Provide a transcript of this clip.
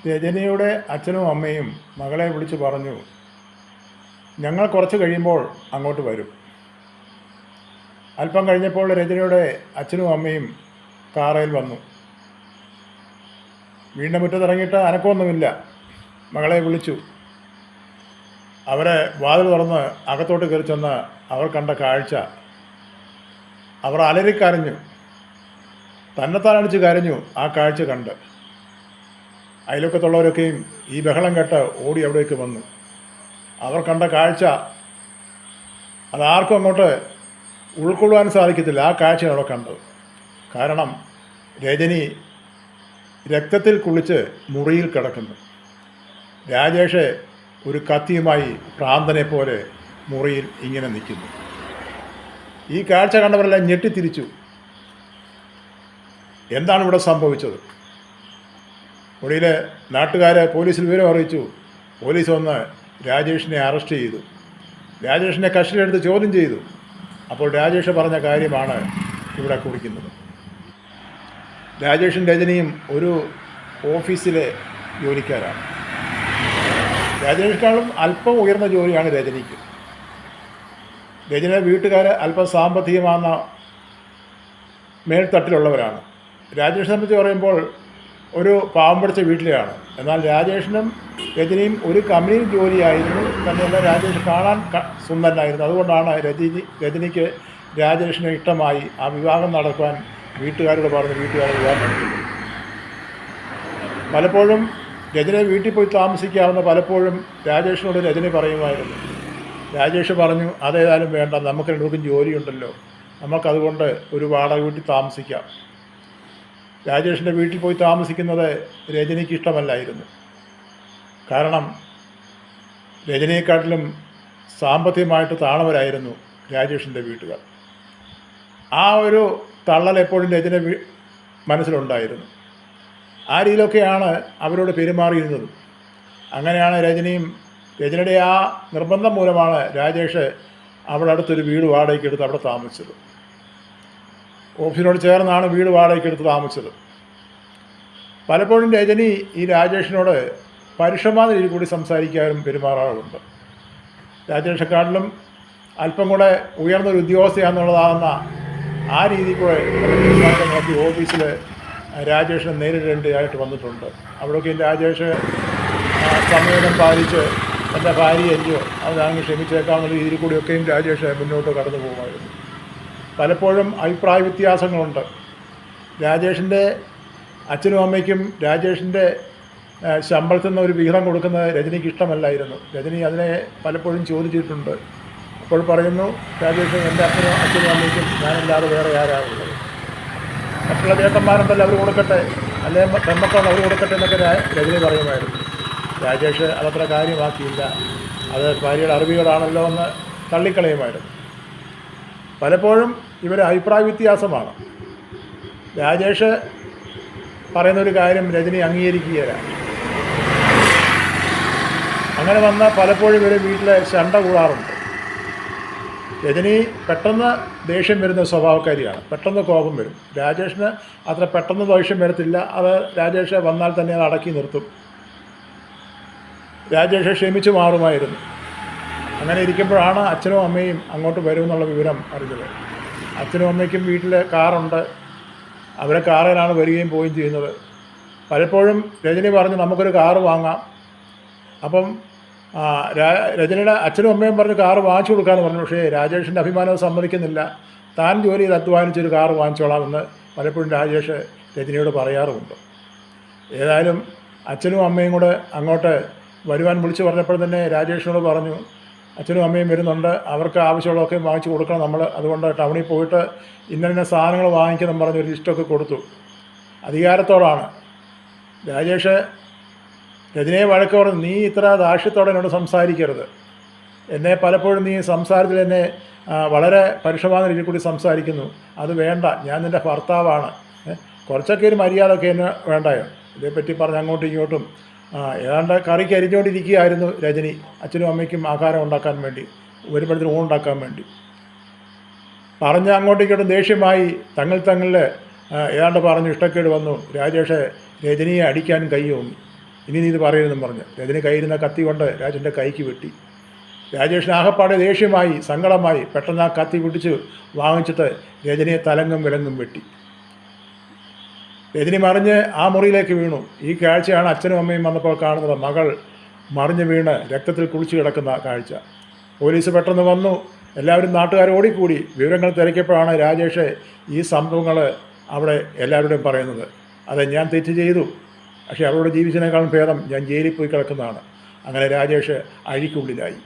രജനിയുടെ അച്ഛനും അമ്മയും മകളെ വിളിച്ചു പറഞ്ഞു, ഞങ്ങൾ കുറച്ച് കഴിയുമ്പോൾ അങ്ങോട്ട് വരും. അല്പം കഴിഞ്ഞപ്പോൾ രജനിയുടെ അച്ഛനും അമ്മയും കാറയിൽ വന്നു. വീടിൻ്റെ മുറ്റത്തിറങ്ങിയിട്ട് അനക്കമൊന്നുമില്ല. മകളെ വിളിച്ചു. അവരെ വാതിൽ തുറന്ന് അകത്തോട്ട് കയറി ചെന്ന് അവർ കണ്ട കാഴ്ച, അവർ അലറിക്കരഞ്ഞു, തന്നെത്താനടിച്ച് കരഞ്ഞു ആ കാഴ്ച കണ്ട്. അയൽവക്കത്തുള്ളവരൊക്കെയും ഈ ബഹളം കേട്ട് ഓടി അവിടേക്ക് വന്നു. അവർ കണ്ട കാഴ്ച അതാർക്കും അങ്ങോട്ട് ഉൾക്കൊള്ളുവാൻ സാധിക്കത്തില്ല. ആ കാഴ്ചയാണ് അവിടെ കണ്ടത്. കാരണം രജനി രക്തത്തിൽ കുളിച്ച് മുറിയിൽ കിടക്കുന്നു. രാജേഷ് ഒരു കത്തിയുമായി ഭ്രാന്തനെ പോലെ മുറിയിൽ ഇങ്ങനെ നിൽക്കുന്നു. ഈ കാഴ്ച കണ്ടവരെല്ലാം ഞെട്ടിത്തിരിച്ചു. എന്താണ് ഇവിടെ സംഭവിച്ചത്? ഒടുവിൽ നാട്ടുകാരെ പോലീസിൽ വിവരം അറിയിച്ചു. പോലീസ് വന്ന് രാജേഷിനെ അറസ്റ്റ് ചെയ്തു. രാജേഷിനെ കസ്റ്റഡിയിലെടുത്ത് ചോദ്യം ചെയ്തു. അപ്പോൾ രാജേഷ് പറഞ്ഞ കാര്യമാണ് ഇവിടെ കുറിക്കുന്നത്. രാജേഷും രജനിയും ഒരു ഓഫീസിലെ ജോലിക്കാരാണ്. രാജേഷിനേക്കാളും അല്പം ഉയർന്ന ജോലിയാണ് രജനിക്ക്. രജനിയുടെ വീട്ടുകാർ അല്പം സാമ്പത്തികമാകുന്ന മേൽത്തട്ടിലുള്ളവരാണ്. രാജേഷിനെ സംബന്ധിച്ച് പറയുമ്പോൾ ഒരു പാവം പിടിച്ച വീട്ടിലെയാണ്. എന്നാൽ രാജേഷിനും രജനിയും ഒരു കമ്പനിയിൽ ജോലിയായിരുന്നു. തന്നെയല്ല, രാജേഷ് കാണാൻ സുന്ദരനായിരുന്നു. അതുകൊണ്ടാണ് രജനിക്ക് രാജേഷിനെ ഇഷ്ടമായി. ആ വിവാഹം നടക്കാൻ വീട്ടുകാരോട് പറഞ്ഞ് വീട്ടുകാരെ വിവാഹം നടത്തുന്നു. പലപ്പോഴും രജനി വീട്ടിൽ പോയി താമസിക്കാവുന്ന പലപ്പോഴും രാജേഷിനോട് രജനി പറയുമായിരുന്നു. രാജേഷ് പറഞ്ഞു, അതേതായാലും വേണ്ട, നമുക്ക് രണ്ടുപേർക്കും ജോലിയുണ്ടല്ലോ, നമുക്കതുകൊണ്ട് ഒരു വാടക വീട്ടിൽ താമസിക്കാം. രാജേഷിൻ്റെ വീട്ടിൽ പോയി താമസിക്കുന്നത് രജനിക്ക് ഇഷ്ടമല്ലായിരുന്നു. കാരണം രജനിയെക്കാട്ടിലും സാമ്പത്തികമായിട്ട് താണവരായിരുന്നു രാജേഷിൻ്റെ വീട്ടുകാർ. ആ ഒരു തള്ളൽ എപ്പോഴും രജനി മനസ്സിലുണ്ടായിരുന്നു. ആ രീതിയിലൊക്കെയാണ് അവരോട് പെരുമാറിയിരുന്നത്. അങ്ങനെയാണ് രജനിയുടെ ആ നിർബന്ധം മൂലമാണ് രാജേഷ് അവിടെ അടുത്തൊരു വീട് വാടകയ്ക്ക് എടുത്ത് അവിടെ താമസിച്ചത്. ഓഫീസിനോട് ചേർന്നാണ് വീട് വാടകയ്ക്കെടുത്ത് താമസിച്ചത്. പലപ്പോഴും രജനി ഈ രാജേഷിനോട് പരുഷമായ രീതിയിൽ കൂടി സംസാരിക്കാനും പെരുമാറാറുണ്ട്. രാജേഷെക്കാട്ടിലും അല്പം കൂടെ ഉയർന്നൊരു ഉദ്യോഗസ്ഥയാണെന്നുള്ളതാകുന്ന ആ രീതിയിൽ കൂടെ പെരുമാറ്റങ്ങളൊക്കെ ഓഫീസിൽ രാജേഷിനെ നേരിടേണ്ടതായിട്ട് വന്നിട്ടുണ്ട്. അവിടെയൊക്കെ രാജേഷ് സമയം പാലിച്ച് എൻ്റെ ഭാര്യയല്ലയോ, അവരങ്ങ് ക്ഷമിച്ചേക്കാവുന്ന രീതിയിൽ കൂടിയൊക്കെയും രാജേഷ് മുന്നോട്ട് കടന്നു പോകുമായിരുന്നു. പലപ്പോഴും അഭിപ്രായ വ്യത്യാസങ്ങളുണ്ട്. രാജേഷിൻ്റെ അച്ഛനും അമ്മയ്ക്കും രാജേഷിൻ്റെ ശമ്പളത്തിൽ നിന്ന് ഒരു വിഹിതം കൊടുക്കുന്നത് രജനിക്ക് ഇഷ്ടമല്ലായിരുന്നു. രജനി അതിനെ പലപ്പോഴും ചോദിച്ചിട്ടുണ്ട്. അപ്പോൾ പറയുന്നു, രാജേഷ് എൻ്റെ അച്ഛനും അമ്മയ്ക്കും ഞാനല്ലാതെ വേറെ ആരാളുള്ളത്, മറ്റുള്ള ചേട്ടന്മാരുണ്ടല്ലോ അവർ കൊടുക്കട്ടെ, അല്ലെങ്കിൽ പെൺമക്കളുണ്ട് അവർ കൊടുക്കട്ടെ എന്നൊക്കെ രജനി പറയുമായിരുന്നു. രാജേഷ് അതത്ര കാര്യമാക്കിയില്ല. അത് ഭാര്യയുടെ അറിവുകളാണല്ലോ എന്ന് തള്ളിക്കളയുമായിരുന്നു. പലപ്പോഴും ഇവർ അഭിപ്രായ വ്യത്യാസമാണ്. രാജേഷ് പറയുന്നൊരു കാര്യം രജനി അംഗീകരിക്കുകയില്ല. അങ്ങനെ വന്ന പലപ്പോഴും ഇവർ വീട്ടിലെ ശണ്ട കൂടാറുണ്ട്. രജനി പെട്ടെന്ന് ദേഷ്യം വരുന്ന സ്വഭാവക്കാരിയാണ്. പെട്ടെന്ന് കോപം വരും. രാജേഷിന് അത്ര പെട്ടെന്ന് ദേഷ്യം വരത്തില്ല. അത് രാജേഷ് വന്നാൽ തന്നെ അത് അടക്കി നിർത്തും. രാജേഷ് ക്ഷമിച്ചു മാറുമായിരുന്നു. അങ്ങനെ ഇരിക്കുമ്പോഴാണ് അച്ഛനും അമ്മയും അങ്ങോട്ട് വരുമെന്നുള്ള വിവരം അറിഞ്ഞത്. അച്ഛനും അമ്മയ്ക്കും വീട്ടിൽ കാറുണ്ട്. അവരെ കാറിലാണ് വരികയും പോവുകയും ചെയ്യുന്നത്. പലപ്പോഴും രജനി പറഞ്ഞു, നമുക്കൊരു കാറ് വാങ്ങാം. അപ്പം രജനിയുടെ അച്ഛനും അമ്മയും പറഞ്ഞ് കാറ് വാങ്ങിച്ചു കൊടുക്കാമെന്ന് പറഞ്ഞു. പക്ഷേ രാജേഷിൻ്റെ അഭിമാനം സമ്മതിക്കുന്നില്ല. താൻ ജോലി ചെയ്ത് അധ്വാനിച്ചൊരു കാറ് വാങ്ങിച്ചോളാമെന്ന് പലപ്പോഴും രാജേഷ് രജനിയോട് പറയാറുമുണ്ട്. ഏതായാലും അച്ഛനും അമ്മയും കൂടെ അങ്ങോട്ട് വരുവാൻ വിളിച്ചു പറഞ്ഞപ്പോൾ തന്നെ രാജേഷിനോട് പറഞ്ഞു, അച്ഛനും അമ്മയും വരുന്നുണ്ട്, അവർക്ക് ആവശ്യമുള്ളതൊക്കെ വാങ്ങിച്ചു കൊടുക്കണം നമ്മൾ. അതുകൊണ്ട് ടൗണിൽ പോയിട്ട് ഇന്ന സാധനങ്ങൾ വാങ്ങിക്കണം പറഞ്ഞ് ഒരു ലിസ്റ്റൊക്കെ കൊടുത്തു. അധികാരത്തോടാണ്. രാജേഷ് രജനിയെ വഴക്ക് പറഞ്ഞു, നീ ഇത്ര ദാക്ഷ്യത്തോടെ എന്നോട് സംസാരിക്കരുത്. എന്നെ പലപ്പോഴും നീ സംസാരത്തിൽ എന്നെ വളരെ പരുഷമായ രീതിയിൽ കൂടി സംസാരിക്കുന്നു. അത് വേണ്ട, ഞാൻ നിൻ്റെ ഭർത്താവാണ്. കുറച്ചൊക്കെ ഒരു മര്യാദയൊക്കെ എന്നെ വേണ്ടായോ? ഇതേപ്പറ്റി പറഞ്ഞ് അങ്ങോട്ടും ഇങ്ങോട്ടും ഏതാണ്ട് കറിക്ക് അരിഞ്ഞുകൊണ്ടിരിക്കുകയായിരുന്നു രജനി. അച്ഛനും അമ്മയ്ക്കും ആഹാരം ഉണ്ടാക്കാൻ വേണ്ടി, വരുമ്പോഴത്തേനും ഊണുണ്ടാക്കാൻ വേണ്ടി പറഞ്ഞ് അങ്ങോട്ടും ഇങ്ങോട്ടും ദേഷ്യമായി തങ്ങളിൽ ഏതാണ്ട് പറഞ്ഞു ഇഷ്ടക്കേട് വന്നു. രാജേഷ് രജനിയെ അടിക്കാൻ കൈ ഓങ്ങി. ഇനി നീ ഇത് പറയരുതെന്നും പറഞ്ഞ് രജനി കയ്യിരുന്ന കത്തി കൊണ്ട് രാജൻ്റെ കൈക്ക് വെട്ടി. രാജേഷിന് ആകപ്പാടെ ദേഷ്യമായി, സങ്കടമായി. പെട്ടെന്ന് ആ കത്തി പിടിച്ച് വാങ്ങിച്ചിട്ട് രജനിയെ തലങ്ങും വിലങ്ങും വെട്ടി. രജനി മറിഞ്ഞ് ആ മുറിയിലേക്ക് വീണു. ഈ കാഴ്ചയാണ് അച്ഛനും അമ്മയും വന്നപ്പോൾ കാണുന്നത്. മകൾ മറിഞ്ഞ് വീണ് രക്തത്തിൽ കുളിച്ച് കിടക്കുന്ന കാഴ്ച. പോലീസ് പെട്ടെന്ന് വന്നു. എല്ലാവരും നാട്ടുകാർ ഓടിക്കൂടി. വിവരങ്ങൾ തിരക്കിയപ്പോഴാണ് രാജേഷ് ഈ സംഭവങ്ങൾ അവിടെ എല്ലാവരുടെയും പറയുന്നത്. അതെ, ഞാൻ തെറ്റ് ചെയ്തു, പക്ഷേ അവളോട് ജീവിച്ചതിനേക്കാളും ഭേദം ഞാൻ ജയിലിൽ പോയി കിടക്കുന്നതാണ്. അങ്ങനെ രാജേഷ് അഴിക്കുള്ളിലായി.